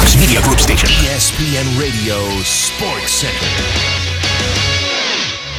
Fox Media Group station. ESPN Radio Sports Center.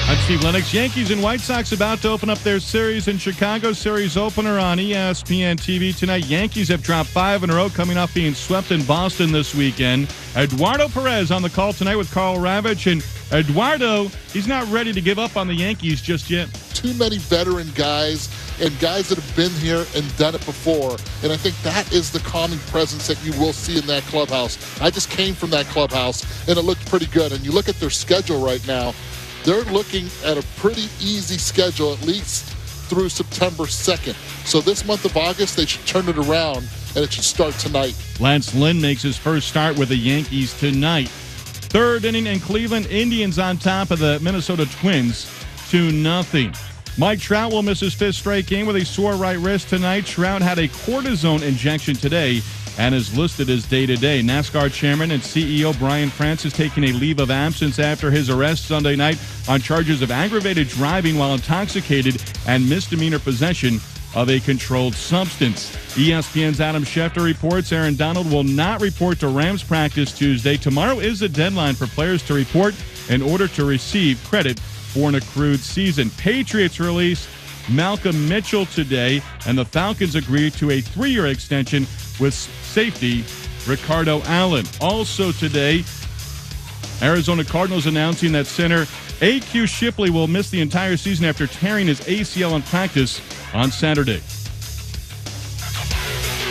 I'm Steve Lennox. Yankees and White Sox about to open up their series in Chicago. Series opener on ESPN TV tonight. Yankees have dropped 5 in a row, coming off being swept in Boston this weekend. Eduardo Perez on the call tonight with Carl Ravitch. And Eduardo, he's not ready to give up on the Yankees just yet. Too many veteran guys and guys that have been here and done it before. And I think that is the calming presence that you will see in that clubhouse. I just came from that clubhouse, and it looked pretty good. And you look at their schedule right now, they're looking at a pretty easy schedule, at least through September 2nd. So this month of August, they should turn it around, and it should start tonight. Lance Lynn makes his first start with the Yankees tonight. Third inning, and Cleveland Indians on top of the Minnesota Twins, 2-0. Mike Trout will miss his 5th straight game with a sore right wrist tonight. Trout had a cortisone injection today and is listed as day-to-day. NASCAR chairman and CEO Brian Francis taking a leave of absence after his arrest Sunday night on charges of aggravated driving while intoxicated and misdemeanor possession of a controlled substance. ESPN's Adam Schefter reports Aaron Donald will not report to Rams practice Tuesday. Tomorrow is the deadline for players to report in order to receive credit for an accrued season. Patriots released Malcolm Mitchell today, and the Falcons agreed to a 3-year extension with safety Ricardo Allen. Also today, Arizona Cardinals announcing that center A.Q. Shipley will miss the entire season after tearing his ACL in practice on Saturday.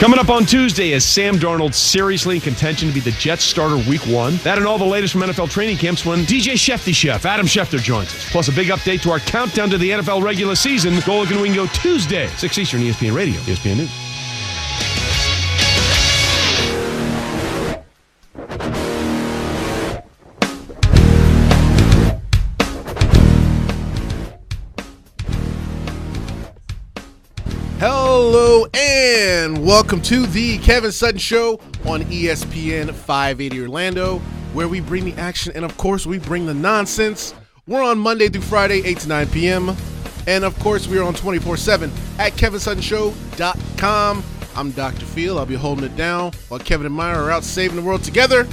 Coming up on Tuesday, is Sam Darnold seriously in contention to be the Jets starter week 1? That and all the latest from NFL training camps when DJ Shefty Chef, Adam Schefter, joins us. Plus a big update to our countdown to the NFL regular season. Go Logan Wingo Tuesday, 6 Eastern, ESPN Radio, ESPN News. Hello and welcome to the Kevin Sutton Show on ESPN 580 Orlando, where we bring the action and, of course, we bring the nonsense. We're on Monday through Friday, 8 to 9 p.m. And, of course, we're on 24/7 at KevinSuttonShow.com. I'm Dr. Phil. I'll be holding it down while Kevin and Myra are out saving the world together.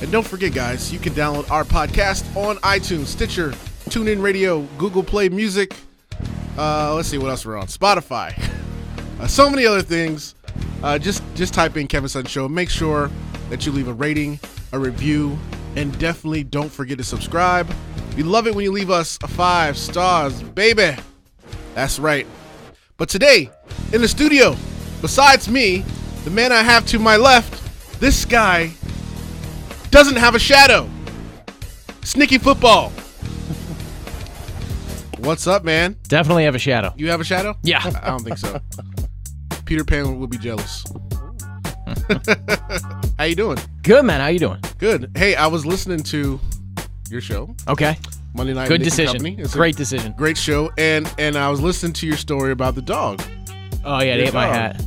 And don't forget, guys, you can download our podcast on iTunes, Stitcher, TuneIn Radio, Google Play Music. Let's see what else we're on. Spotify. So many other things. Just type in Kevin Sutton Show. Make sure that you leave a rating, a review, and definitely don't forget to subscribe. We love it when you leave us 5 stars, baby. That's right. But today, in the studio, besides me, the man I have to my left, this guy doesn't have a shadow. Sneaky Football. What's up, man? Definitely have a shadow. You have a shadow? Yeah. I don't think so. Peter Pan would be jealous. How you doing? Good, man. How you doing? Good. Hey, I was listening to your show. Okay. Monday Night Good Nick decision. Company. It's Great decision. Great show. And I was listening to your story about the dog. Oh, yeah. They ate my hat.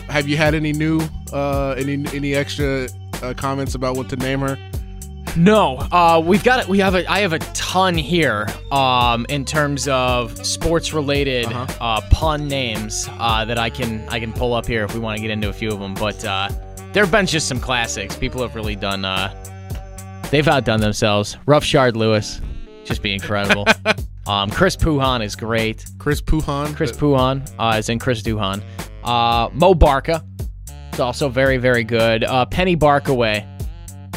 Have you had any new, any extra comments about what to name her? No. I have a ton here in terms of sports-related pun names that I can pull up here if we want to get into a few of them. But there have been just some classics. People have really done they've outdone themselves. Roughshod Lewis, just be incredible. Chris Puhan is great. Chris Puhan is in Chris Duhan. Mo Barca is also very, very good. Penny Barkaway.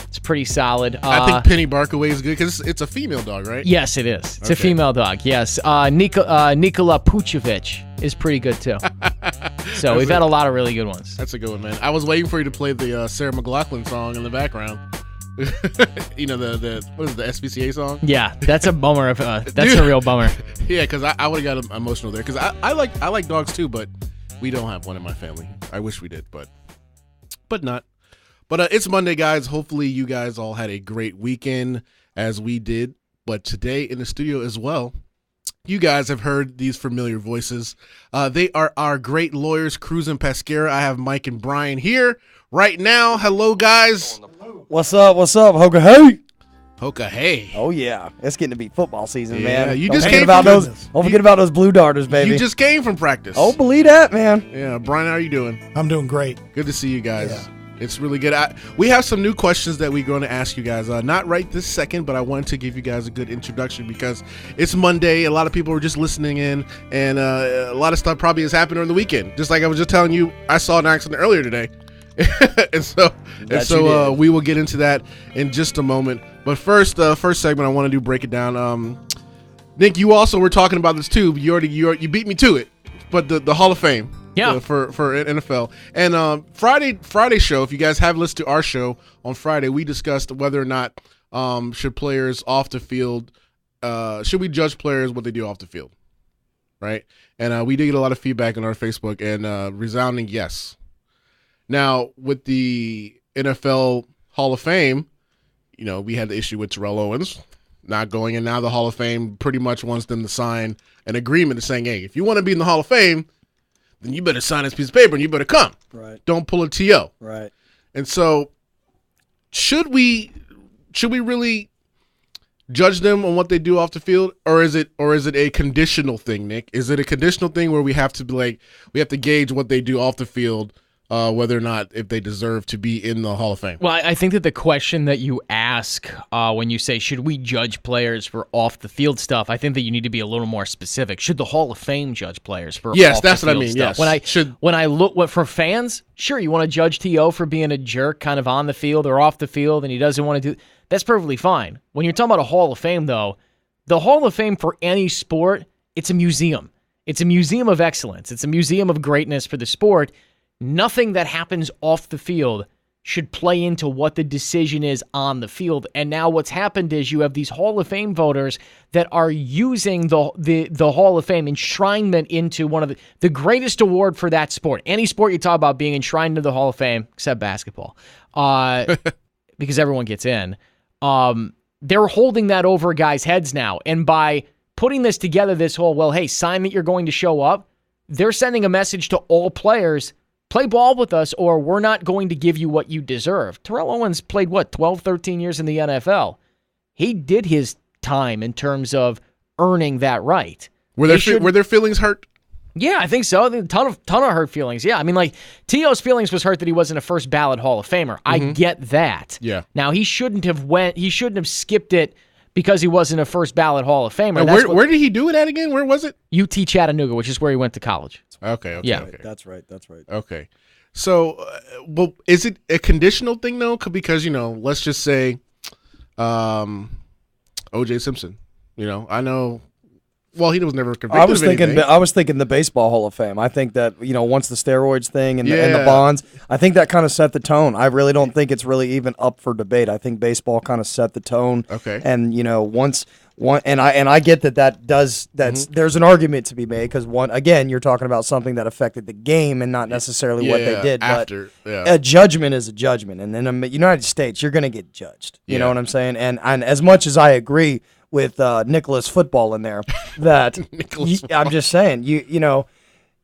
It's pretty solid. I think Penny Barkaway is good because it's a female dog, right? Yes, it is. It's a female dog, yes. Nikola Pucevic is pretty good, too. So we've had a lot of really good ones. That's a good one, man. I was waiting for you to play the Sarah McLachlan song in the background. You know, what is it, the SPCA song? Yeah, that's a bummer. That's a real bummer. Yeah, because I would have got emotional there because I like dogs, too, but we don't have one in my family. I wish we did, but not. But it's Monday, guys. Hopefully you guys all had a great weekend as we did. But today in the studio as well, you guys have heard these familiar voices. They are our great lawyers, Crews and Pesquera. I have Mike and Bryan here right now. Hello, guys. What's up? Hoka hey. Hoka hey. Oh, yeah. It's getting to be football season, man. You don't just forget came about from those. Don't forget about those Blue Darters, baby. You just came from practice. Oh, believe that, man. Yeah, Bryan, how are you doing? I'm doing great. Good to see you guys. It's really good. We have some new questions that we're going to ask you guys. Not right this second, but I wanted to give you guys a good introduction because it's Monday. A lot of people are just listening in, and a lot of stuff probably has happened on the weekend. Just like I was just telling you, I saw an accident earlier today. and so we will get into that in just a moment. But first segment, I want to do break it down. Nick, you also were talking about this too. You beat me to it. But the Hall of Fame. Yeah. For NFL. And Friday show, if you guys have listened to our show on Friday, we discussed whether or not should players off the field, should we judge players what they do off the field, right? And we did get a lot of feedback on our Facebook, and resounding yes. Now, with the NFL Hall of Fame, we had the issue with Terrell Owens not going, and now the Hall of Fame pretty much wants them to sign an agreement saying, hey, if you want to be in the Hall of Fame, then you better sign this piece of paper and you better come. Right. Don't pull a TO. Right. And so should we really judge them on what they do off the field, or is it a conditional thing, Nick? Is it a conditional thing where we have to we have to gauge what they do off the field, whether or not if they deserve to be in the Hall of Fame? Well, I think that the question that you ask when you say, should we judge players for off-the-field stuff, I think that you need to be a little more specific. Should the Hall of Fame judge players for yes, off-the-field that's what I mean. stuff? Yes. When I look for fans, sure, you want to judge T.O. for being a jerk kind of on the field or off the field, and he doesn't want to do – that's perfectly fine. When you're talking about a Hall of Fame, though, the Hall of Fame for any sport, it's a museum. It's a museum of excellence. It's a museum of greatness for the sport. Nothing that happens off the field should play into what the decision is on the field. And now what's happened is you have these Hall of Fame voters that are using the Hall of Fame, enshrinement into one of the greatest award for that sport. Any sport you talk about being enshrined into the Hall of Fame, except basketball, because everyone gets in. They're holding that over guys' heads now. And by putting this together, this whole, well, hey, sign that you're going to show up, they're sending a message to all players, play ball with us or we're not going to give you what you deserve. Terrell Owens played, 12, 13 years in the NFL. He did his time in terms of earning that right. Were their feelings hurt? Yeah, I think so. A ton of hurt feelings. Yeah, I mean, like, T.O.'s feelings was hurt that he wasn't a first ballot Hall of Famer. I get that. Yeah. Now, he shouldn't have skipped it because he wasn't a first ballot Hall of Famer. Where did he do it at again? Where was it? UT Chattanooga, which is where he went to college. Okay. Yeah. Okay. That's right. Okay. So, well, is it a conditional thing, though? Because, let's just say O.J. Simpson. I know... Well, he was never convicted I was of anything. I was thinking the Baseball Hall of Fame. I think that, once the steroids thing and the bonds, I think that kind of set the tone. I really don't think it's really even up for debate. I think baseball kind of set the tone. Okay. And, I get that does there's an argument to be made because again, you're talking about something that affected the game and not necessarily what they did. After, but a judgment is a judgment, and in the United States, you're going to get judged. You know what I'm saying? And as much as I agree with Nicholas football in there, that I'm just saying,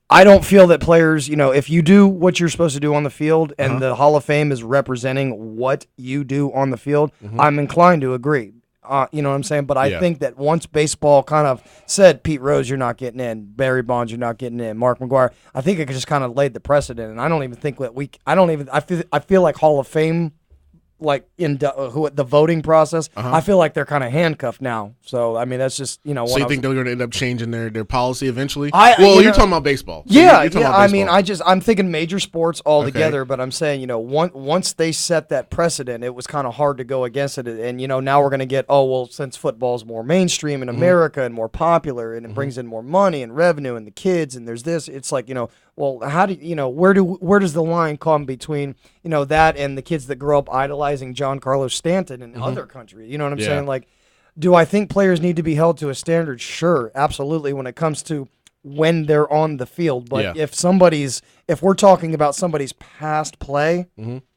I don't feel that players, if you do what you're supposed to do on the field and the Hall of Fame is representing what you do on the field, I'm inclined to agree. You know what I'm saying? But I think that once baseball kind of said, Pete Rose, you're not getting in, Barry Bonds, you're not getting in, Mark McGwire, I think it just kind of laid the precedent. And I don't even think that I feel like Hall of Fame, like in the voting process, I feel like they're kind of handcuffed now. So I mean, that's just So you think they're going to end up changing their policy eventually? You're talking about baseball. So yeah, you're talking about I baseball. mean, I'm thinking major sports altogether. Okay. But I'm saying, once they set that precedent, it was kind of hard to go against it. And now we're going to get since football's more mainstream in America and more popular, and it brings in more money and revenue and the kids, and there's this. It's like well, how do where does the line come between that and the kids that grow up idolizing John Carlos Stanton in other countries? You know what I'm saying? Like, do I think players need to be held to a standard? Sure, absolutely. When it comes to when they're on the field, but if we're talking about somebody's past play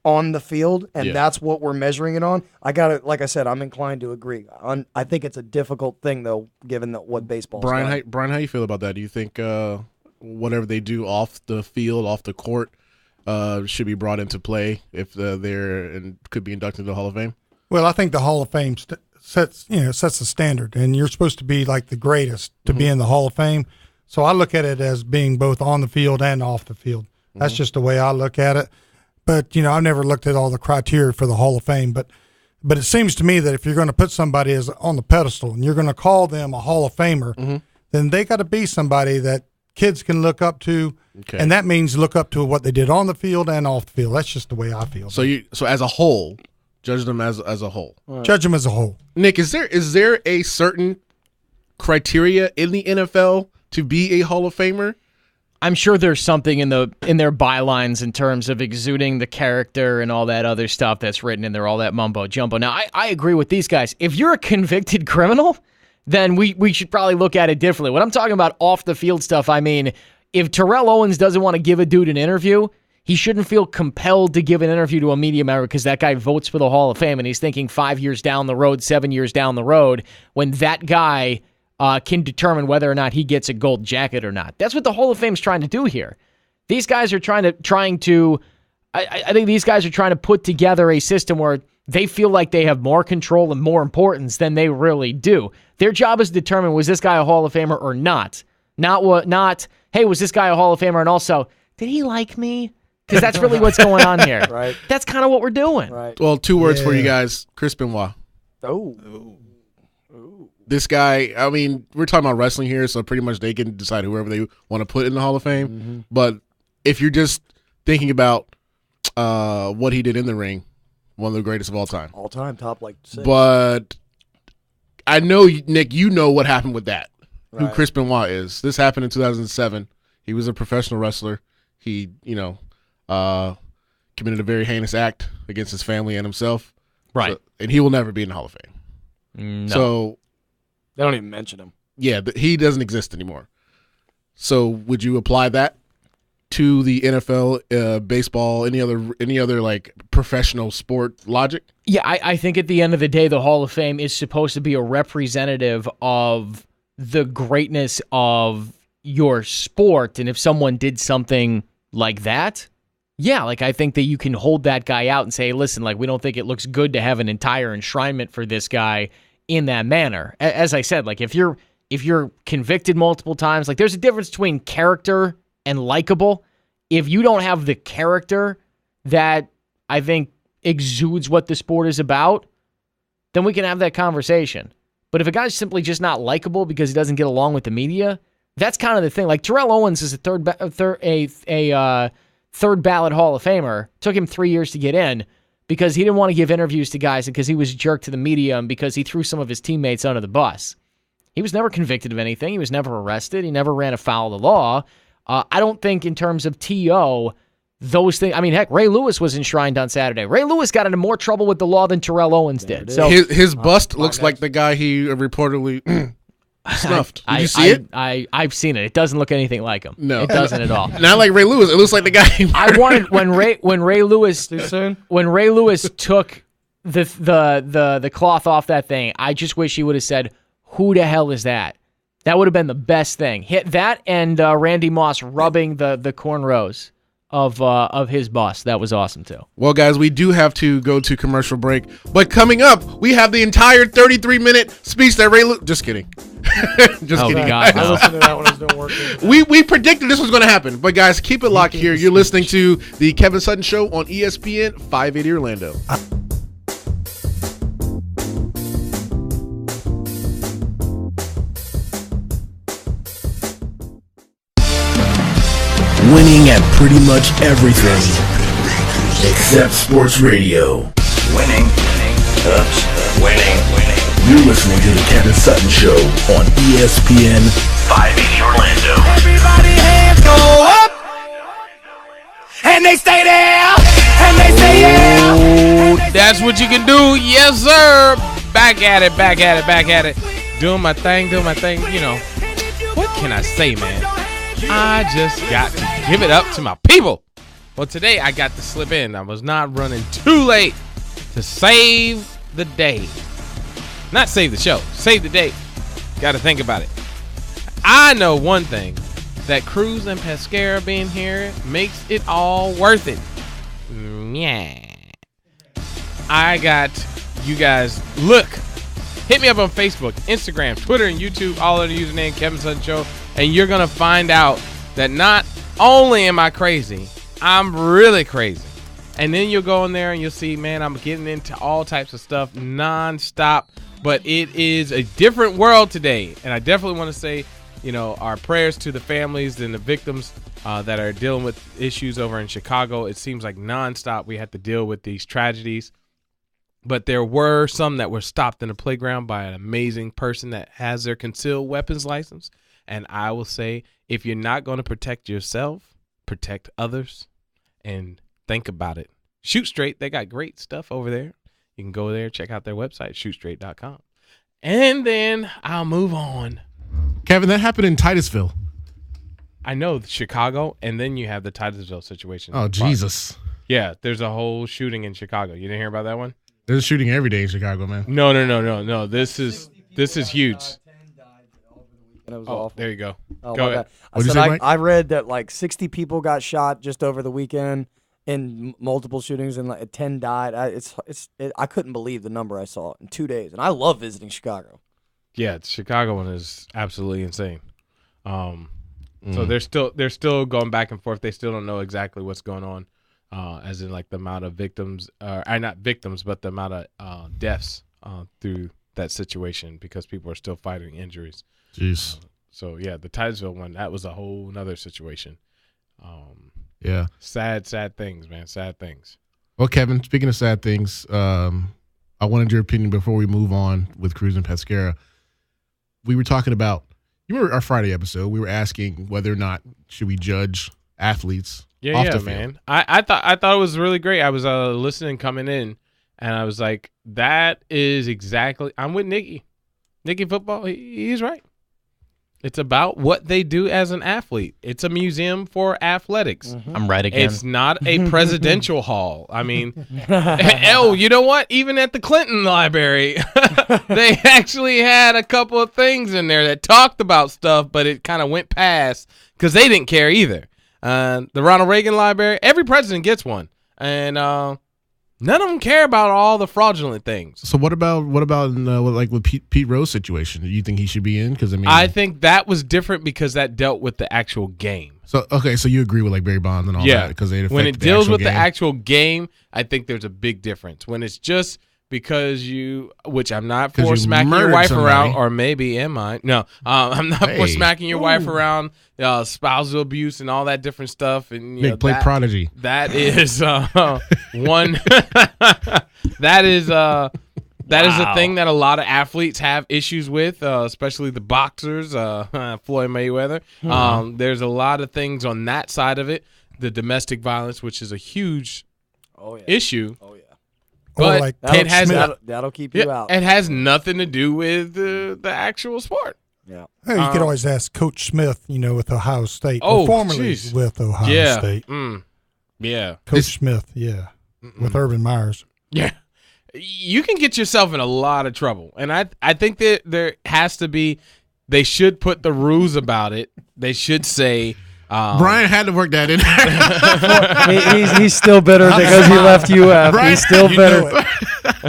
on the field, and that's what we're measuring it on, like I said, I'm inclined to agree. I think it's a difficult thing though, given what baseball. Brian, how you feel about that? Do you think whatever they do off the field, off the court, should be brought into play if they're and could be inducted into the Hall of Fame? Well, I think the Hall of Fame sets the standard, and you're supposed to be like the greatest to be in the Hall of Fame. So I look at it as being both on the field and off the field. That's just the way I look at it. but I've never looked at all the criteria for the Hall of Fame. But it seems to me that if you're going to put somebody as on the pedestal and you're going to call them a Hall of Famer, then they got to be somebody that kids can look up to, and that means look up to what they did on the field and off the field. That's just the way I feel. So as a whole, judge them as a whole. Judge them as a whole. Nick, is there a certain criteria in the NFL to be a Hall of Famer? I'm sure there's something in their bylines in terms of exuding the character and all that other stuff that's written in there, all that mumbo jumbo. Now, I agree with these guys. If you're a convicted criminal, then we should probably look at it differently. When I'm talking about off the field stuff, I mean, if Terrell Owens doesn't want to give a dude an interview, he shouldn't feel compelled to give an interview to a media member because that guy votes for the Hall of Fame and he's thinking 5 years down the road, 7 years down the road, when that guy can determine whether or not he gets a gold jacket or not. That's what the Hall of Fame's trying to do here. These guys are trying to I think these guys are trying to put together a system where they feel like they have more control and more importance than they really do. Their job is to determine, was this guy a Hall of Famer or not? Not, hey, was this guy a Hall of Famer? And also, did he like me? Because that's really what's going on here. Right. That's kind of what we're doing. Right. Well, 2 words for you guys. Chris Benoit. Oh. This guy, I mean, we're talking about wrestling here, so pretty much they can decide whoever they want to put in the Hall of Fame. But if you're just thinking about what he did in the ring, one of the greatest of all time. All time, top 6. But I know, Nick, you know what happened with that, who Right. Chris Benoit is. This happened in 2007. He was a professional wrestler. He, committed a very heinous act against his family and himself. Right. So, and he will never be in the Hall of Fame. No. So, They don't even mention him. yeah, he doesn't exist anymore. So would you apply that to the NFL, baseball, any other like professional sport logic? Yeah, I think at the end of the day, the Hall of Fame is supposed to be a representative of the greatness of your sport. And if someone did something like that, yeah, like I think that you can hold that guy out and say, listen, like we don't think it looks good to have an entire enshrinement for this guy in that manner. As I said, like if you're convicted multiple times, like there's a difference between character and likable. If you don't have the character that I think exudes what the sport is about, then we can have that conversation. But if a guy's simply just not likable because he doesn't get along with the media, that's kind of the thing. Like Terrell Owens is a third ballot Hall of Famer. Took him 3 years to get in because he didn't want to give interviews to guys and because he was a jerk to the media and because he threw some of his teammates under the bus. He was never convicted of anything. He was never arrested. He never ran afoul of the law. I don't think in terms of TO, those things. I mean, heck, Ray Lewis was enshrined on Saturday. Ray Lewis got into more trouble with the law than Terrell Owens did. So his bust looks like the guy he reportedly snuffed. Did you see it? I've seen it. It doesn't look anything like him. No, it doesn't at all. Not like Ray Lewis. It looks like the guy. I wanted when Ray Lewis Too soon? when Ray Lewis took the cloth off that thing. I just wish he would have said, "Who the hell is that?" That would have been the best thing. Hit that and Randy Moss rubbing the cornrows of his bust. That was awesome too. Well, guys, we do have to go to commercial break, but coming up, we have the entire 33-minute speech that Ray Lewis. Just kidding. Just Oh, kidding. God, I no. listened to that when I was doing work. We predicted this was going to happen, but guys, keep it locked here. You're listening to the Kevin Sutton Show on ESPN 580 Orlando. Winning at pretty much everything except sports radio. Winning. Winning. You're listening to the Kevin Sutton Show on ESPN 580 Orlando. Everybody hands go up, and they stay there, and they say yeah. That's what you can do, yes sir. Back at it. Doing my thing. You know, what can I say, man? I just got to give it up to my people. Well, today I got to slip in. I was not running too late to save the day. Not save the show, save the day. Got to think about it. I know one thing, that Crews and Pesquera being here makes it all worth it. Yeah. I got you guys. Look, hit me up on Facebook, Instagram, Twitter, and YouTube, all under the username Kevin Sutton Show, and you're going to find out that not only am I crazy, I'm really crazy. And then you'll go in there and you'll see, man, I'm getting into all types of stuff nonstop. But it is a different world today. And I definitely want to say, our prayers to the families and the victims that are dealing with issues over in Chicago. It seems like nonstop we have to deal with these tragedies. But there were some that were stopped in the playground by an amazing person that has their concealed weapons license. And I will say, if you're not going to protect yourself, protect others and think about it. Shoot Straight, they got great stuff over there. You can go there, check out their website, shootstraight.com. And then I'll move on. Kevin, that happened in Titusville. I know, Chicago, and then you have the Titusville situation. Oh, Jesus. Yeah, there's a whole shooting in Chicago. You didn't hear about that one? There's a shooting every day in Chicago, man. No. This is huge. It was awful. There you go. Oh, go my ahead. God. I read that like 60 people got shot just over the weekend in multiple shootings, and like 10 died. I couldn't believe the number I saw in 2 days, and I love visiting Chicago. Yeah, the Chicago one is absolutely insane. So they're still going back and forth. They still don't know exactly what's going on, as in like the amount of victims, not victims, but the amount of deaths through that situation, because people are still fighting injuries. Jeez. So yeah, the Titusville one, that was a whole nother situation. Yeah. Sad things, man. Sad things. Well, Kevin, speaking of sad things, I wanted your opinion before we move on with Crews and Pesquera. We were talking about, you remember our Friday episode? We were asking whether or not should we judge athletes off the field. Man. I thought it was really great. I was listening coming in, and I was like, that is exactly. I'm with Nicky. Nicky Football. He's right. It's about what they do as an athlete. It's a museum for athletics. Mm-hmm. I'm right again. It's not a presidential hall. I mean, you know what? Even at the Clinton Library, they actually had a couple of things in there that talked about stuff, but it kind of went past because they didn't care either. The Ronald Reagan Library, every president gets one, and none of them care about all the fraudulent things. So what about with Pete Rose's situation? Do you think he should be in? Because I think that was different because that dealt with the actual game. So so you agree with like Barry Bonds and all that because when it deals with the actual game, I think there's a big difference. When it's just because which I'm not for smacking your wife around, or maybe am I? No, I'm not for smacking your wife around, spousal abuse and all that different stuff. And Nick, play Prodigy. That is one. That is a thing that a lot of athletes have issues with, especially the boxers, Floyd Mayweather. There's a lot of things on that side of it. The domestic violence, which is a huge issue. Oh yeah. But like it has that'll keep you out. It has nothing to do with the actual sport. Yeah. Hey, you could always ask Coach Smith, with Ohio State. Oh, formerly with Ohio State. Yeah. Coach Smith, with Urban Myers. Yeah. You can get yourself in a lot of trouble. And I think that there has to be, they should put the rules about it. They should say, Bryan had to work that in. he's still bitter because he left UF. Bryan, he's still bitter.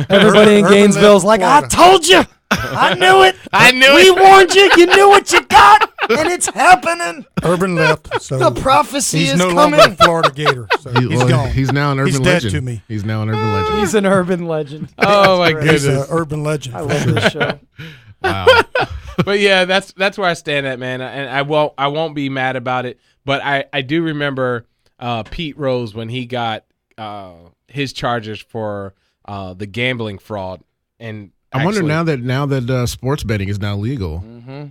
Everybody in Gainesville's like, I told you. I knew it. We warned you. You knew what you got, and it's happening. Urban left, so the prophecy he's is no coming. longer a Florida Gator. So he's gone. He's now an urban he's legend. Dead to me. He's now an urban legend. He's an urban legend. Oh my goodness, he's an urban legend. I love this show. Wow. But yeah, that's where I stand at, man. And I won't be mad about it. But I do remember Pete Rose when he got his charges for the gambling fraud. And I wonder now that sports betting is now legal,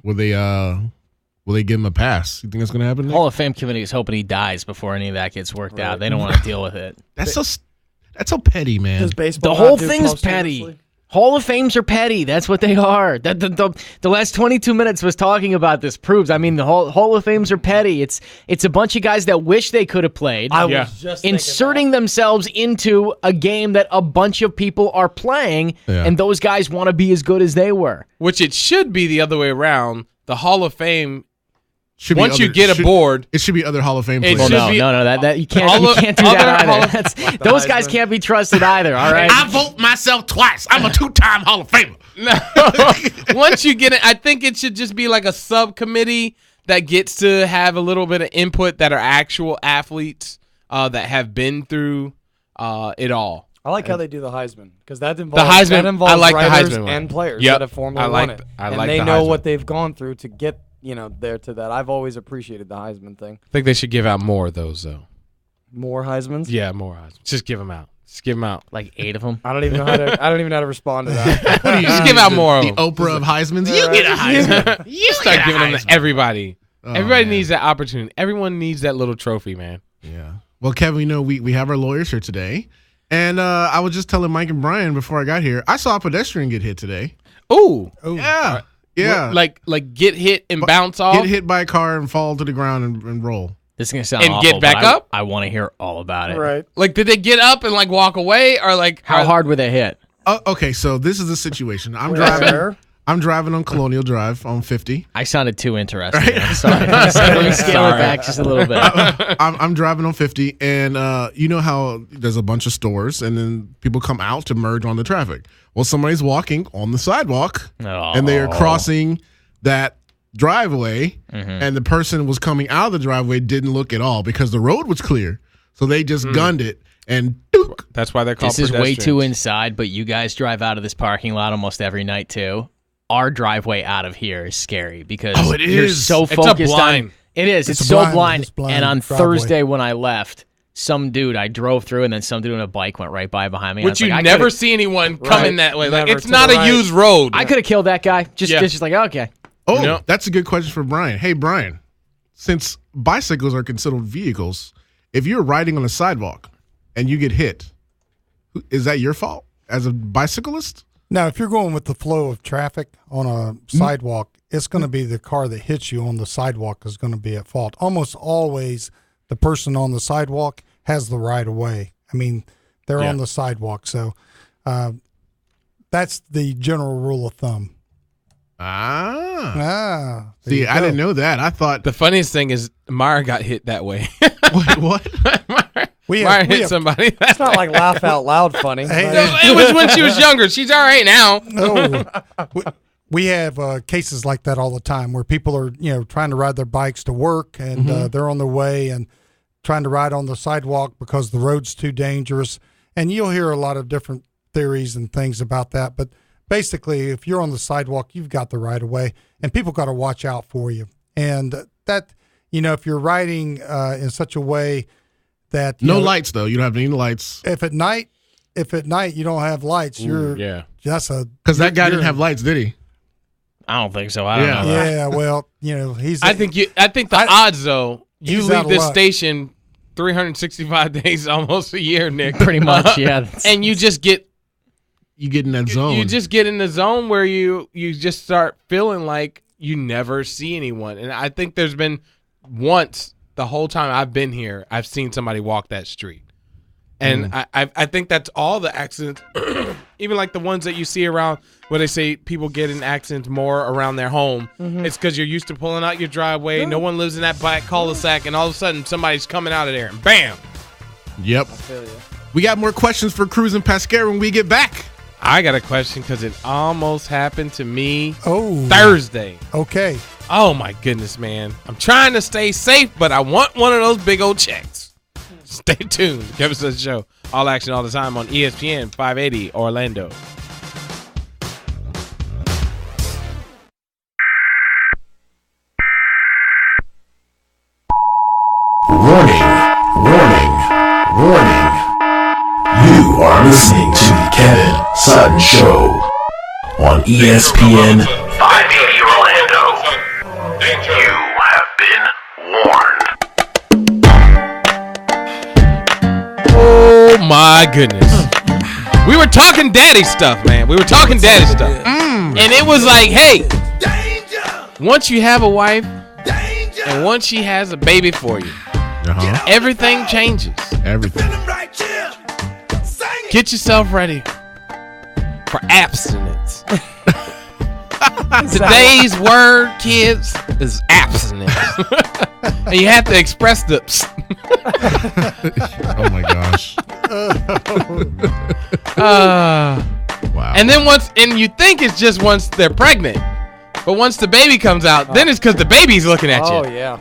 will they give him a pass? You think that's going to happen? Hall of Fame committee is hoping he dies before any of that gets worked out. They don't want to deal with it. That's so petty, man. Does baseball The whole not do thing's posthumously? petty. Hall of Fames are petty. That's what they are. The last 22 minutes was talking about this proves. I mean, the Hall of Fames are petty. It's a bunch of guys that wish they could have played. I was just inserting themselves into a game that a bunch of people are playing, and those guys want to be as good as they were. Which it should be the other way around. The Hall of Fame, should once you get aboard, it should be other Hall of Fame It players. should be- No, that you can't do that either. Those guys can't be trusted either. All right. I vote myself twice. I'm a 2-time Hall of Famer. No. Once you get it, I think it should just be like a subcommittee that gets to have a little bit of input that are actual athletes that have been through it all. I like how they do the Heisman because that The involves Heisman, I like the writers Heisman one. and players Yep. that have formerly I like won it. th- I and like they the know Heisman. what they've gone through to get there to that. I've always appreciated the Heisman thing. I think they should give out more of those, though. More Heismans? Yeah, more Heisman. Just give them out. Just give them out. Like 8 of them. I don't even know how to respond to that. What do you Just give out more of the them. Oprah of Heisman's. You get a Heisman. You start giving them to everybody. Everybody man. needs that opportunity. Everyone needs that little trophy, man. Yeah. Well, Kevin, we have our lawyers here today. And I was just telling Mike and Brian before I got here, I saw a pedestrian get hit today. Ooh. Yeah. Yeah. Like get hit and bounce off. Get hit by a car and fall to the ground and roll. This is going to sound And awful, get back but up? I want to hear all about it. Right. Like, did they get up and like walk away, or like How hard were they hit? Okay, so this is the situation. I'm Where? driving on Colonial Drive on 50. I sounded too interested. I'm sorry. Let me scale it back just a little bit. I'm driving on 50, and you know how there's a bunch of stores, and then people come out to merge on the traffic. Well, somebody's walking on the sidewalk, and they are crossing that driveway, and the person was coming out of the driveway didn't look at all because the road was clear. So they just gunned it, and dook. That's why they're called This is way pedestrians. too inside, but you guys drive out of this parking lot almost every night too. Our driveway out of here is scary because Oh, it you're is. so It's a focused blind. on it. It's It's a so blind- blind. it's blind And on driveway. Thursday when I left, some dude I drove through, and then some dude on a bike went right by behind me. and I Which was you like, I never could've- see anyone coming that way. Like, Never it's to not the a right. used road. I could have killed that guy. Just like okay. Oh, No. that's a good question for Brian. Hey, Brian, since bicycles are considered vehicles, if you're riding on a sidewalk and you get hit, is that your fault as a bicyclist? Now, if you're going with the flow of traffic on a sidewalk, it's going to be the car that hits you on the sidewalk is going to be at fault. Almost always, the person on the sidewalk has the right of way. I mean, they're on the sidewalk, so that's the general rule of thumb. Ah. There See, you I go. didn't know that. I thought, The funniest thing is Meyer got hit that way. what? Meyer hit somebody. It's not like laugh out loud funny. Hey, It was when she was younger. She's all right now. No, we have cases like that all the time where people are, trying to ride their bikes to work and they're on their way and trying to ride on the sidewalk because the road's too dangerous. And you'll hear a lot of different theories and things about that. But basically, if you're on the sidewalk, you've got the right of way, and people got to watch out for you. And that, if you're riding in such a way that No lights, though. You don't have any lights. If at night you don't have lights, that's a Because that guy you're- didn't have lights, did he? I don't think so. I don't Yeah. know. Yeah, well, he's. I think the odds though, you he's out leave of this luck. station 365 days, almost a year, Nick. Pretty much, yeah. And you just get You get in that zone. you just get in the zone where you just start feeling like you never see anyone. And I think there's been once the whole time I've been here, I've seen somebody walk that street. And I think that's all the accidents, even like the ones that you see around where they say people get in accidents more around their home. It's because you're used to pulling out your driveway. No one lives in that back cul-de-sac, and all of a sudden somebody's coming out of there, and bam! Yep. We got more questions for Crews and Pesquera when we get back. I got a question because it almost happened to me Thursday. Okay. Oh my goodness, man! I'm trying to stay safe, but I want one of those big old checks. Stay tuned. Kevin Sutton Show. All action all the time on ESPN 580 Orlando. Warning, warning, warning. You are listening to the Kevin Sutton Show on ESPN 580 Orlando. You have been warned. Oh my goodness. We were talking daddy stuff, man. We were talking daddy stuff. And it was like, hey, once you have a wife and once she has a baby for you, everything changes. Everything. Get yourself ready for abstinence. Today's word, kids, is abstinence. And you have to express the Oh my gosh. Wow. And then and you think it's just once they're pregnant, but once the baby comes out, then it's because the baby's looking at you. Oh, yeah.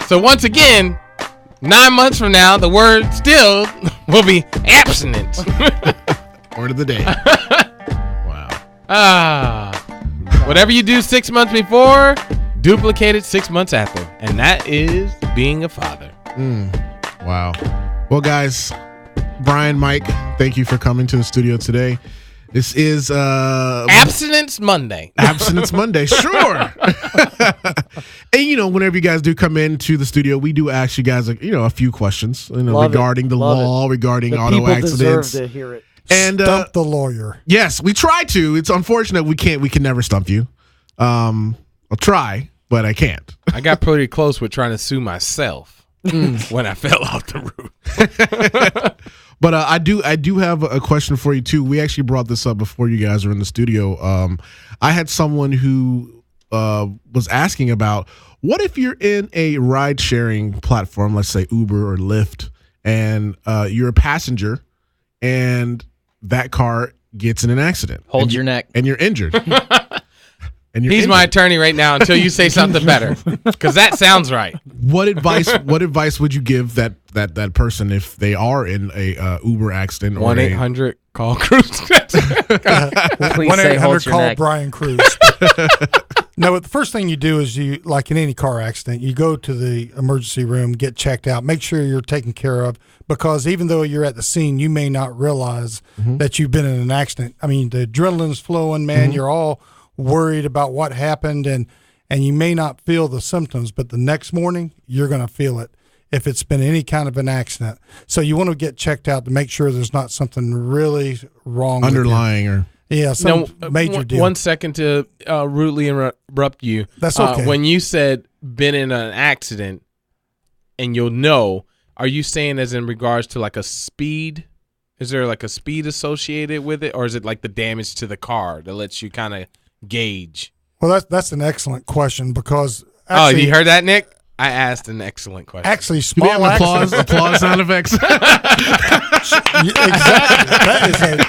So once again, 9 months from now, the word still will be abstinence. Word of the day. Wow. Whatever you do 6 months before, duplicate it 6 months after. And that is being a father. Wow. Well, guys, Bryan, Mike, thank you for coming to the studio today. This is Abstinence Monday. Abstinence Monday, sure. And whenever you guys do come into the studio, we do ask you guys a few questions regarding the law, regarding auto accidents. People deserve to hear it. And Stump the lawyer. Yes, we try to. It's unfortunate we can never stump you. I'll try, but I can't. I got pretty close with trying to sue myself when I fell off the roof. But I do have a question for you too. We actually brought this up before you guys were in the studio. I had someone who was asking about, what if you're in a ride sharing platform, let's say Uber or Lyft, and you're a passenger, and that car gets in an accident. Hold your neck. And you're injured. He's my attorney right now until you say something better, because that sounds right. What advice would you give that person if they are in a Uber accident? 1-800 call Crews. Please say hold 1-800 your call neck. Bryan Crews. No, the first thing you do is like in any car accident, you go to the emergency room, get checked out, make sure you're taken care of, because even though you're at the scene, you may not realize that you've been in an accident. I mean, the adrenaline's flowing, man. You're all worried about what happened, and you may not feel the symptoms, but the next morning you're going to feel it if it's been any kind of an accident. So you want to get checked out to make sure there's not something really wrong underlying or some major deal. 1 second to rudely interrupt you. That's okay. When you said been in an accident and you'll know, are you saying as in regards to like a speed? Is there like a speed associated with it, or is it like the damage to the car that lets you kind of gauge? Well, that's an excellent question, because actually, you heard that, Nick? I asked an excellent question. Actually, small accidents. applause sound effects. Exactly.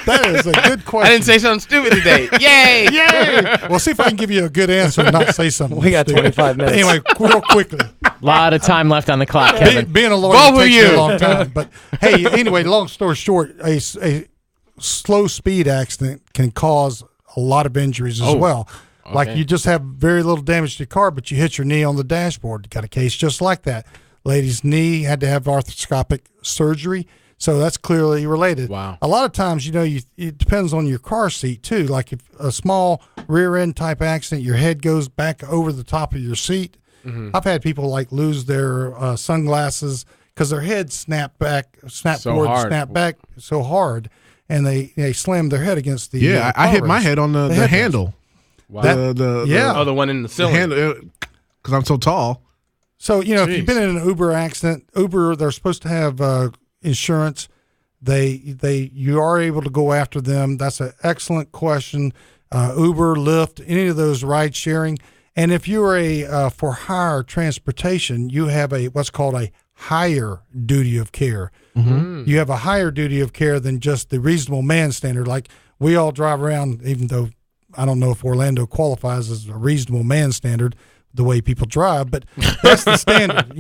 That is a good question. I didn't say something stupid today. Yay! Yay! Well, see if I can give you a good answer and not say something. We got stupid. 25 minutes. Anyway, real quickly. A lot of time left on the clock, Kevin. Being a lawyer Both of takes you. me a long time. But hey, anyway, long story short, a slow speed accident can cause a lot of injuries as well. Okay. Like you just have very little damage to your car, but you hit your knee on the dashboard. You got a case just like that. Lady's knee had to have arthroscopic surgery, so that's clearly related. Wow. A lot of times, it depends on your car seat too. Like if a small rear end type accident, your head goes back over the top of your seat. I've had people like lose their sunglasses because their head snapped back so hard, and they slammed their head against the I hit my armrest. head on the handle. Wow. The one in the cylinder. Because I'm so tall. So, if you've been in an Uber accident, Uber, they're supposed to have insurance. You are able to go after them. That's an excellent question. Uber, Lyft, any of those ride sharing. And if you're for hire transportation, you have what's called a higher duty of care. You have a higher duty of care than just the reasonable man standard. Like we all drive around, even though I don't know if Orlando qualifies as a reasonable man standard, the way people drive, but that's the standard.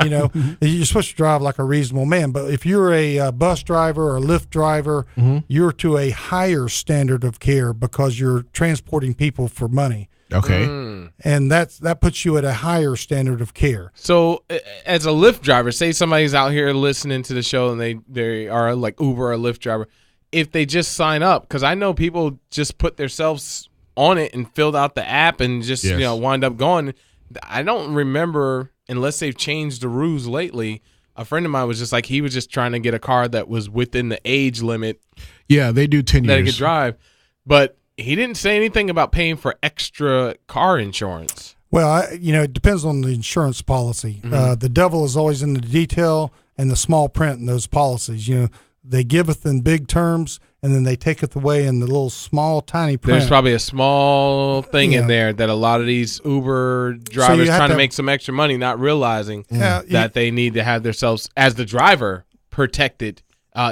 You're supposed to drive like a reasonable man. But if you're a bus driver or a Lyft driver, you're to a higher standard of care because you're transporting people for money. Okay. And that puts you at a higher standard of care. So as a Lyft driver, say somebody's out here listening to the show and they are like Uber or Lyft driver, if they just sign up, because I know people just put themselves on it and filled out the app and just wind up going. I don't remember, unless they've changed the rules lately. A friend of mine was just like, he was just trying to get a car that was within the age limit. Yeah, they do 10 years. That he could drive. But he didn't say anything about paying for extra car insurance. Well, it depends on the insurance policy. The devil is always in the detail and the small print in those policies. They giveth in big terms, and then they taketh away in the little small, tiny print. There's probably a small thing in there that a lot of these Uber drivers trying to make some extra money, not realizing that they need to have themselves, as the driver, protected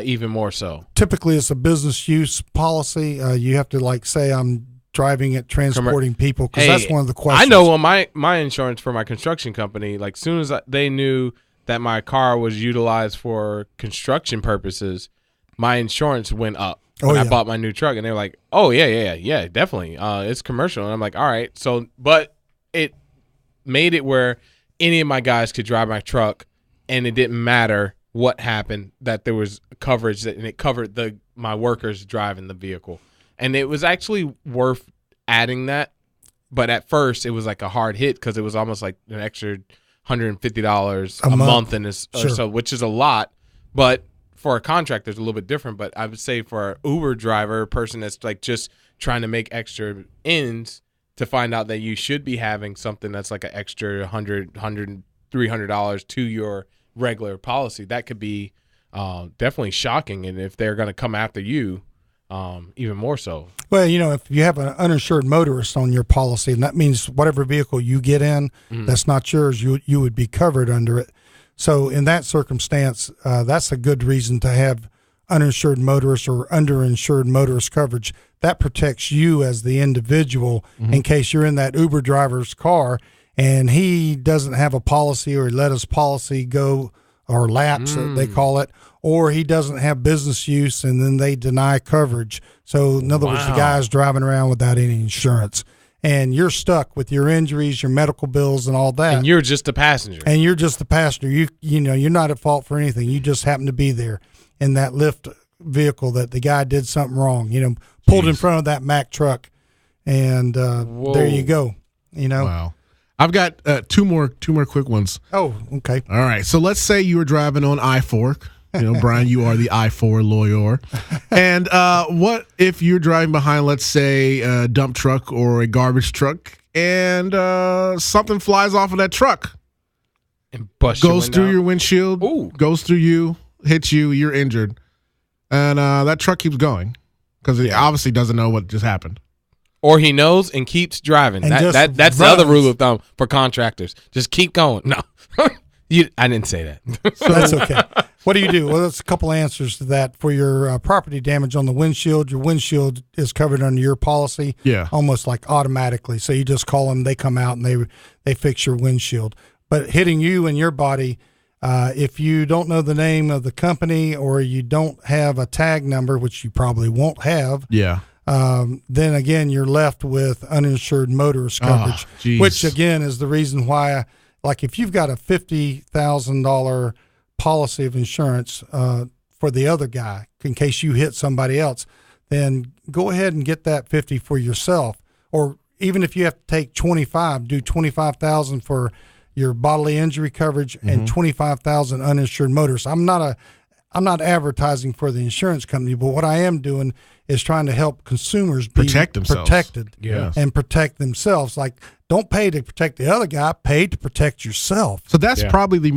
even more so. Typically, it's a business use policy. You have to say I'm driving it, transporting people, because that's one of the questions. I know on my insurance for my construction company, like soon as they knew that my car was utilized for construction purposes, my insurance went up when I bought my new truck. And they were like, oh, yeah, definitely. It's commercial. And I'm like, all right. So, but it made it where any of my guys could drive my truck, and it didn't matter what happened, that there was coverage, and it covered my workers driving the vehicle. And it was actually worth adding that. But at first, it was like a hard hit because it was almost like an extra $150 a month, and so, which is a lot. But for a contractor, it's a little bit different. But I would say for an Uber driver, a person that's like just trying to make extra ends, to find out that you should be having something that's like an extra $300 to your regular policy, that could be definitely shocking. And if they're going to come after you, even more so. Well, if you have an uninsured motorist on your policy, and that means whatever vehicle you get in that's not yours, you would be covered under it. So in that circumstance, that's a good reason to have uninsured motorist or underinsured motorist coverage. That protects you as the individual in case you're in that Uber driver's car and he doesn't have a policy, or he let his policy go or lapse, they call it, or he doesn't have business use, and then they deny coverage. So in other words, the guy's driving around without any insurance, and you're stuck with your injuries, your medical bills, and all that. And you're just a passenger. You're not at fault for anything. You just happen to be there in that Lyft vehicle that the guy did something wrong, pulled in front of that Mack truck, and there you go. Wow. I've got two more quick ones. Oh, okay. All right. So let's say you were driving on I-4. Brian, you are the I-4 lawyer. And what if you're driving behind, let's say, a dump truck or a garbage truck, and something flies off of that truck and goes through your windshield, goes through you, hits you, you're injured, and that truck keeps going because it obviously doesn't know what just happened. Or he knows and keeps driving. And That's the other rule of thumb for contractors. Just keep going. No, I didn't say that. So that's okay. What do you do? Well, that's a couple answers to that. For your property damage on the windshield, your windshield is covered under your policy, almost like automatically. So you just call them, they come out, and they fix your windshield. But hitting you and your body, if you don't know the name of the company or you don't have a tag number, which you probably won't have, then again, you're left with uninsured motorist coverage, which again is the reason why, like if you've got a $50,000 policy of insurance for the other guy, in case you hit somebody else, then go ahead and get that 50 for yourself. Or even if you have to take 25, do 25,000 for your bodily injury coverage and 25,000 uninsured motorists. I'm not advertising for the insurance company, but what I am doing is trying to help consumers be protected and protect themselves. Like, don't pay to protect the other guy, pay to protect yourself. So that's probably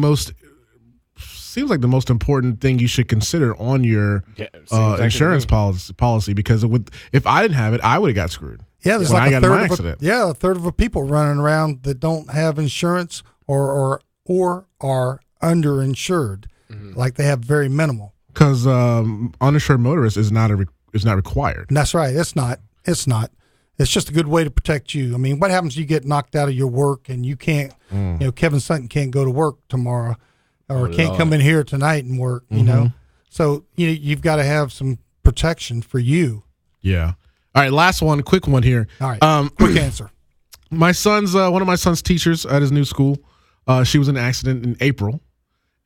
seems like the most important thing you should consider on your insurance policy, because if I didn't have it, I would have got screwed. Yeah, there's like a third of the people running around that don't have insurance or are underinsured. Like they have very minimal. Because uninsured motorist is not required. And that's right. It's not. It's just a good way to protect you. I mean, what happens if you get knocked out of your work and you can't, Kevin Sutton can't go to work tomorrow or can't come in here tonight and work, So, you've got to have some protection for you. Yeah. All right, last one, quick one here. All right, quick answer. My son's one of my son's teachers at his new school, she was in an accident in April.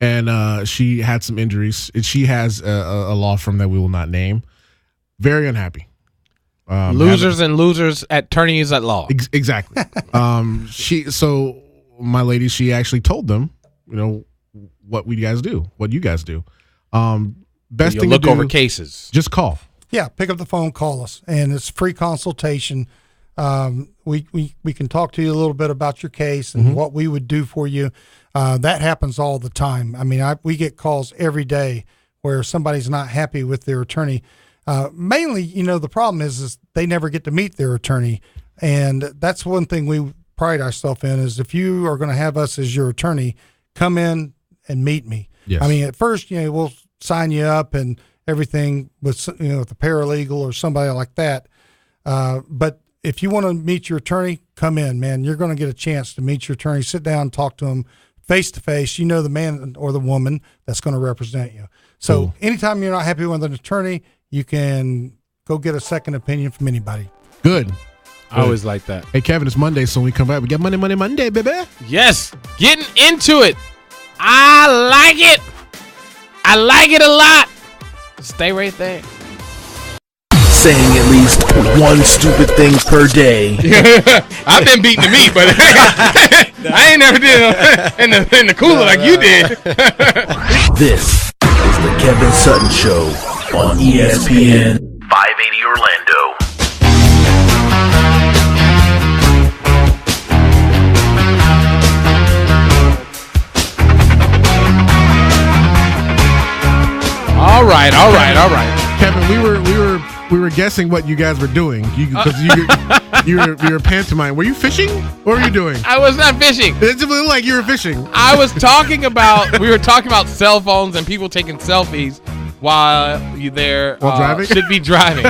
And she had some injuries. And she has a law firm that we will not name. Very unhappy. Losers and losers attorneys at law. Exactly. So my lady, she actually told them, what you guys do. Best thing to look do, over cases. Just call. Yeah, pick up the phone, call us, and it's a free consultation. We can talk to you a little bit about your case and what we would do for you. That happens all the time. I mean, we get calls every day where somebody's not happy with their attorney. Mainly, the problem is they never get to meet their attorney. And that's one thing we pride ourselves in, is if you are going to have us as your attorney, come in and meet me. Yes. I mean, at first, we'll sign you up and everything with, with a paralegal or somebody like that. But if you want to meet your attorney, come in, man. You're going to get a chance to meet your attorney, sit down, talk to him, face to face, you know the man or the woman that's going to represent you. So anytime you're not happy with an attorney, you can go get a second opinion from anybody. Good. I always like that. Hey, Kevin, it's Monday, so when we come back, we get Monday, baby. Yes, getting into it. I like it. I like it a lot. Stay right there. Saying at least one stupid thing per day. I've been beating the meat, but I ain't never did it in the cooler like you did. This is the Kevin Sutton Show on ESPN 580 Orlando. All right. Kevin, we were guessing what you guys were doing because you were pantomime. Were you fishing? What were you doing? I was not fishing. It just looked like you were fishing. We were talking about cell phones and people taking selfies while driving? should be driving.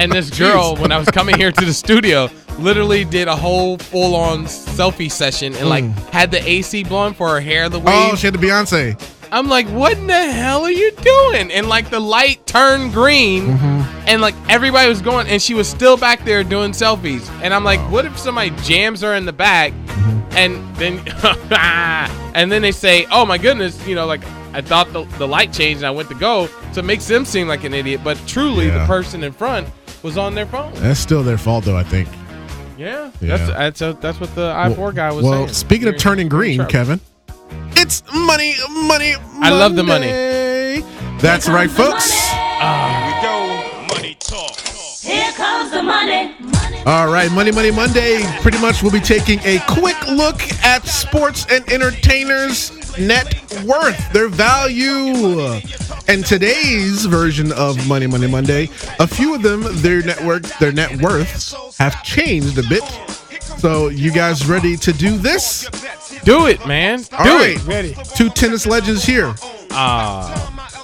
And this girl, when I was coming here to the studio, literally did a whole full-on selfie session and had the AC blowing for her hair the way. Oh, she had the Beyonce. I'm like, what in the hell are you doing? And the light turned green and everybody was going and she was still back there doing selfies. And I'm like, what if somebody jams her in the back and then and then they say, oh my goodness, I thought the light changed and I went to go. So it makes them seem like an idiot. But truly the person in front was on their phone. That's still their fault though, I think. Yeah. That's what the I4 guy was saying. Well, speaking of turning green, Kevin. It's money. I love the money. That's right, folks. We go money talk. Here comes the money. All right, Money Monday. Pretty much we'll be taking a quick look at sports and entertainers' net worth, their value. And today's version of Money Monday, a few of them, their net worths have changed a bit. So you guys ready to do this? Do it, man. Do it. Ready. Two tennis legends here.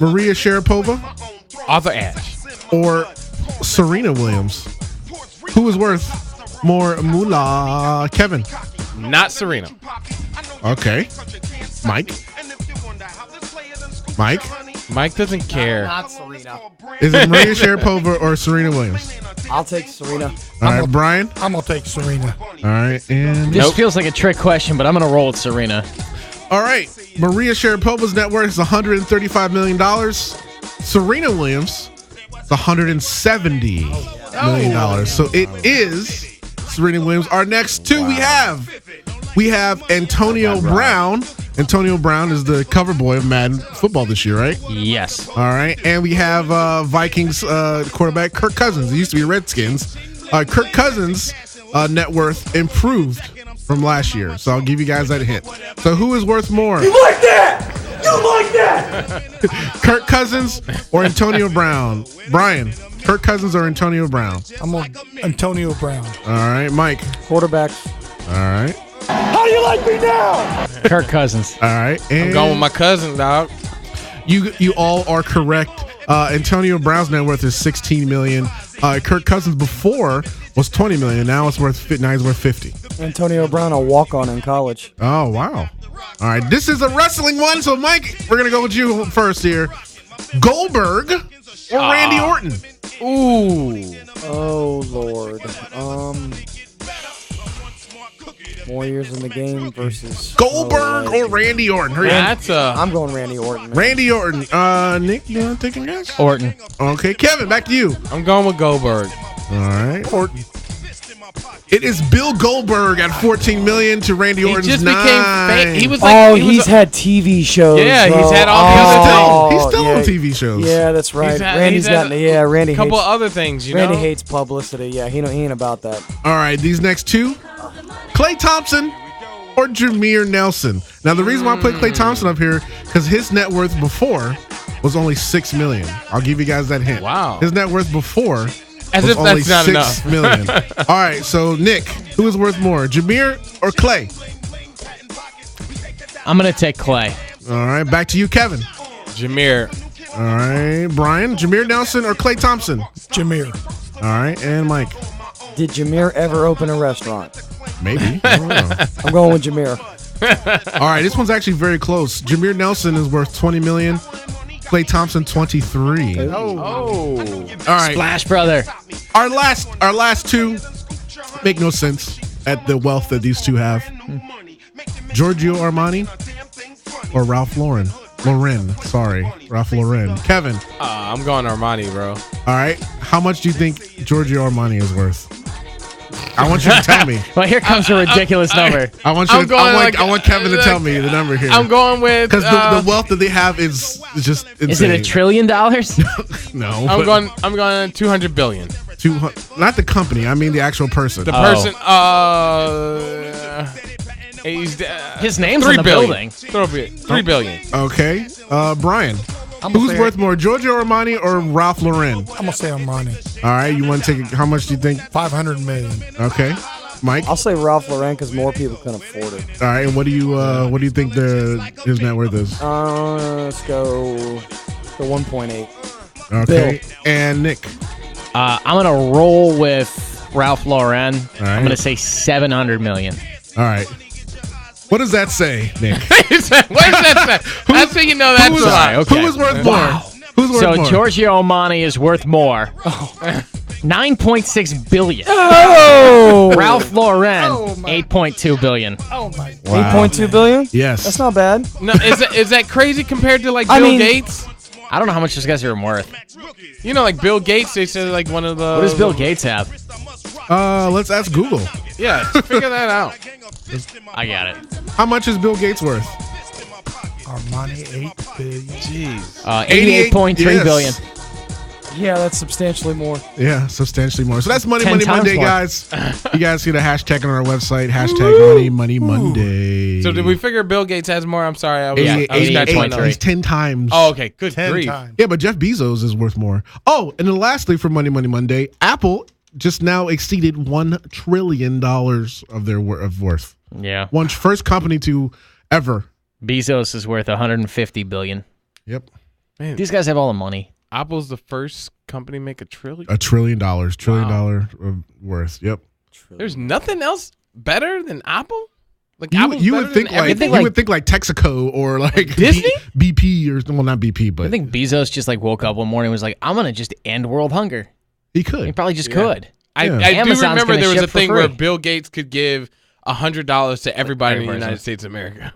Maria Sharapova. Arthur Ashe. Or Serena Williams. Who is worth more moolah? Kevin. Not Serena. Okay. Mike. Mike doesn't care. Not Serena. Is it Maria Sharapova or Serena Williams? I'll take Serena. All right, Brian. I'm gonna take Serena. All right, and This feels like a trick question, but I'm gonna roll with Serena. all right. Maria Sharapova's net worth is $135 million. Serena Williams is $170 million. So it is Serena Williams. Our next two we have Antonio Brown. Antonio Brown is the cover boy of Madden football this year, right? Yes. All right. And we have Vikings quarterback Kirk Cousins. He used to be Redskins. Kirk Cousins' net worth improved from last year. So I'll give you guys that hint. So who is worth more? You like that? You like that? Kirk Cousins or Antonio Brown? Brian, Kirk Cousins or Antonio Brown? I'm on Antonio Brown. All right. Mike. Quarterbacks. All right. How do you like me now? Kirk Cousins. All right. And I'm going with my cousin, dog. You all are correct. Antonio Brown's net worth is $16 million. Kirk Cousins before was $20 million. Now he's worth 50. Antonio Brown, a walk-on in college. Oh, wow. All right. This is a wrestling one. So, Mike, we're going to go with you first here. Goldberg or Randy Orton? Ooh. Oh, Lord. More years in the game versus Goldberg or Randy Orton? Hurry up. I'm going Randy Orton. Man. Randy Orton. Nick, you want to take a guess? Orton. Okay, Kevin, back to you. I'm going with Goldberg. All right. Orton. It is Bill Goldberg at $14 million to Randy Orton's He just $9. became He was like, he's had TV shows. Yeah, bro. he's had all He's still on TV shows. Yeah, that's right. Randy Randy a couple hates, other things, Randy hates publicity. Yeah, he ain't about that. All right, these next two, Klay Thompson or Jameer Nelson. Now, the reason why I put Klay Thompson up here, because his net worth before was only $6 million. I'll give you guys that hint. Wow. His net worth before As was if only that's not $6 enough. million. All right, so Nick, who is worth more, Jameer or Klay? I'm gonna take Clay. All right, back to you, Kevin. Jameer. All right, Brian, Jameer Nelson or Klay Thompson? Jameer. All right, and Mike. Did Jameer ever open a restaurant? Maybe. I don't know. I'm going with Jameer. All right, this one's actually very close. Jameer Nelson is worth $20 million. Klay Thompson, 23. Oh. All right. Splash Brother. Our last two make no sense at the wealth that these two have. Giorgio Armani or Ralph Lauren? Ralph Lauren. Kevin. I'm going Armani, bro. All right. How much do you think Giorgio Armani is worth? I want you to tell me. Well, here comes a ridiculous number. I want Kevin to tell me the number here. I'm going with because the wealth that they have is just insane. Is it $1 trillion? No. I'm going 200 billion. 200, not the company. I mean the actual person. The person. His name's 3 in the billion. building. 3 billion. Okay. Brian. Who's worth more, Giorgio Armani or Ralph Lauren? I'm gonna say Armani. All right, you want to take it? How much do you think? $500 million. Okay, Mike. I'll say Ralph Lauren because more people can afford it. All right, and what do you think his net worth is? Let's go 1.8. Okay, Bill. and Nick. I'm gonna roll with Ralph Lauren. right. I'm gonna say $700 million. All right. What does that say, Nick? What does that say? That's how you know that's a lie. Okay. Who is worth more? Who's worth more? So Giorgio Armani is worth more. $9.6 billion. Oh! Ralph Lauren, $8.2 billion. Oh my! Wow. $8.2 billion? Yes. That's not bad. No, is that crazy compared to like Bill Gates? I don't know how much this guy's even worth. You know, like Bill Gates, they said like one of the. What does Bill Gates have? Let's ask Google. Yeah, figure that out. I got it. How much is Bill Gates worth? Armani, $8 billion. Jeez. $88.3 billion. Yeah, that's substantially more. Yeah, substantially more. So that's Money 10 times Monday, more. guys. You guys see the hashtag on our website. Hashtag Money Monday. So did we figure Bill Gates has more? I'm sorry. I was 88, he's 10 times. Oh, okay. Good 10 grief. times. Yeah, but Jeff Bezos is worth more. Oh, and then lastly for Money Monday, Apple just now exceeded $1 trillion of their worth. Yeah. First company to ever. Bezos is worth $150 billion. Yep. Man, These guys have all the money. Apple's the first company to make $1 trillion. $1 trillion. $1 trillion worth. Yep. There's nothing else better than Apple? Like You would think like Texaco or like Disney? BP or not BP, but I think Bezos just like woke up one morning and was like, I'm going to just end world hunger. he could. He probably just could. I do Amazon's remember gonna there was a ship for thing free. where Bill Gates could give $100 to everybody in the United States of America.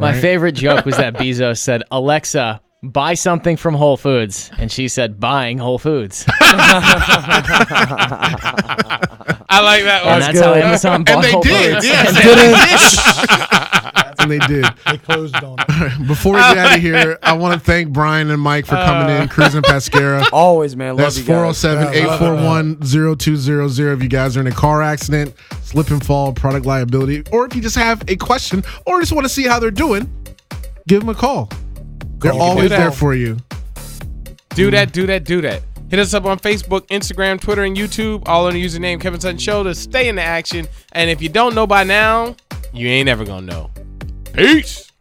My favorite joke was that Bezos said, Alexa, buy something from Whole Foods. And she said, buying Whole Foods. I like that one. And that's how Amazon bought Whole Foods. And they did. They closed on it. Before we get out of here, I want to thank Bryan and Mike for coming in. Crews and Pesquera. Always, man. Love That's you guys. 407-841-0200 if you guys are in a car accident, slip and fall, product liability, or if you just have a question or just want to see how they're doing, give them a call. They're always there for you. Do that. Hit us up on Facebook, Instagram, Twitter, and YouTube, all under the username Kevin Sutton Show to stay in the action. And if you don't know by now, you ain't ever gonna know. Peace.